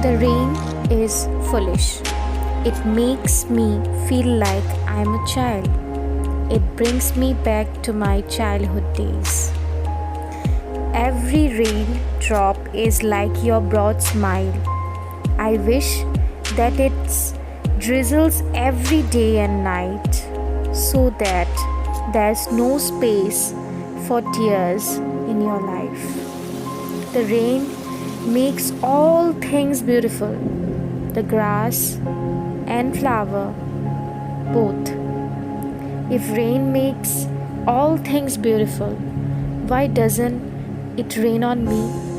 The rain is foolish. It makes me feel like I'm a child. It brings me back to my childhood days. Every rain drop is like your broad smile. I wish that it drizzles every day and night so that there's no space for tears in your life. The rain makes all things beautiful, the grass and flower both. If rain makes all things beautiful, why doesn't it rain on me?